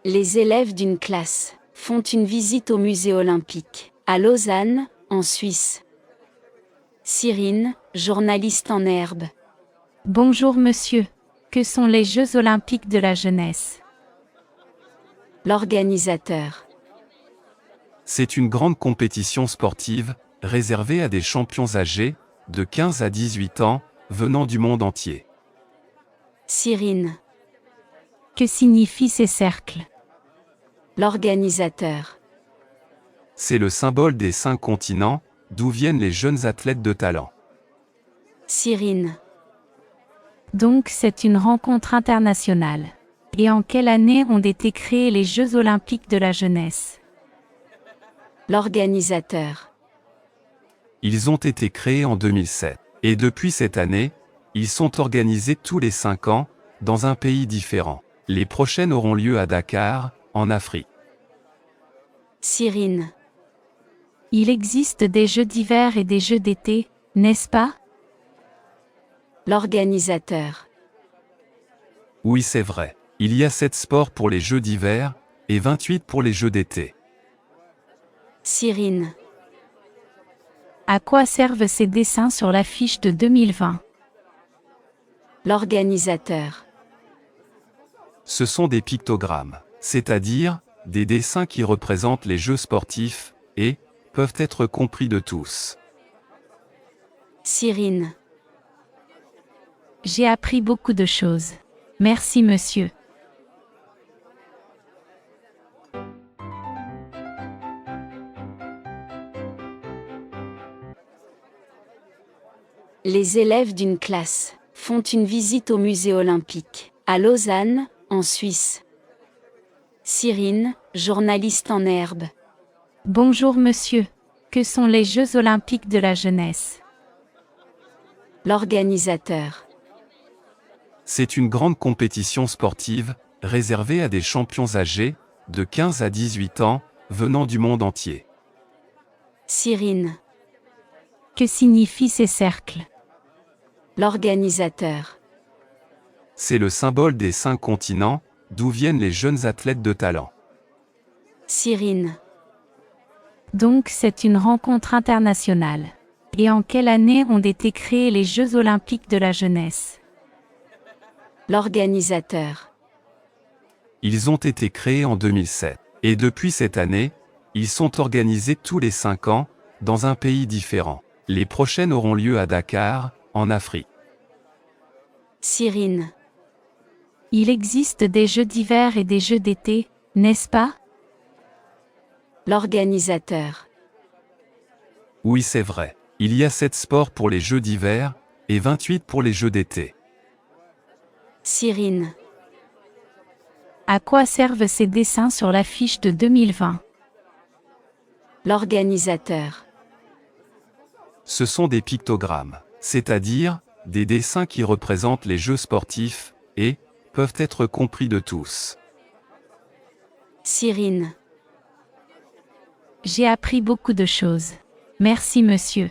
Les élèves d'une classe font une visite au musée olympique, à Lausanne, en Suisse. Cyrine, journaliste en herbe. Bonjour monsieur. Que sont les Jeux olympiques de la jeunesse? L'organisateur. C'est une grande compétition sportive, réservée à des champions âgés, de 15 à 18 ans, venant du monde entier. Cyrine. Que signifient ces cercles? L'organisateur. C'est le symbole des 5 continents, d'où viennent les jeunes athlètes de talent. Cyrine. Donc c'est une rencontre internationale. Et en quelle année ont été créés les Jeux olympiques de la jeunesse? L'organisateur. Ils ont été créés en 2007. Et depuis cette année, ils sont organisés tous les 5 ans, dans un pays différent. Les prochaines auront lieu à Dakar, en Afrique. Cyrine. Il existe des Jeux d'hiver et des Jeux d'été, n'est-ce pas? L'organisateur. Oui, c'est vrai. Il y a 7 sports pour les Jeux d'hiver, et 28 pour les Jeux d'été. Cyrine. À quoi servent ces dessins sur l'affiche de 2020? L'organisateur. Ce sont des pictogrammes, c'est-à-dire, des dessins qui représentent les jeux sportifs, et peuvent être compris de tous. Cyrine. J'ai appris beaucoup de choses. Merci monsieur. Les élèves d'une classe font une visite au musée olympique, à Lausanne, en Suisse. Cyrine, journaliste en herbe. Bonjour monsieur. Que sont les Jeux olympiques de la jeunesse? L'organisateur. C'est une grande compétition sportive, réservée à des champions âgés, de 15 à 18 ans, venant du monde entier. Cyrine. Que signifient ces cercles? L'organisateur. C'est le symbole des 5 continents, d'où viennent les jeunes athlètes de talent. Cyrine. Donc c'est une rencontre internationale. Et en quelle année ont été créés les Jeux olympiques de la jeunesse? L'organisateur. Ils ont été créés en 2007. Et depuis cette année, ils sont organisés tous les 5 ans, dans un pays différent. Les prochaines auront lieu à Dakar, en Afrique. Cyrine. Il existe des Jeux d'hiver et des Jeux d'été, n'est-ce pas? L'organisateur. Oui, c'est vrai. Il y a 7 sports pour les Jeux d'hiver, et 28 pour les Jeux d'été. Cyrine. À quoi servent ces dessins sur l'affiche de 2020? L'organisateur. Ce sont des pictogrammes, c'est-à-dire, des dessins qui représentent les jeux sportifs, et peuvent être compris de tous. Cyrine. J'ai appris beaucoup de choses. Merci monsieur.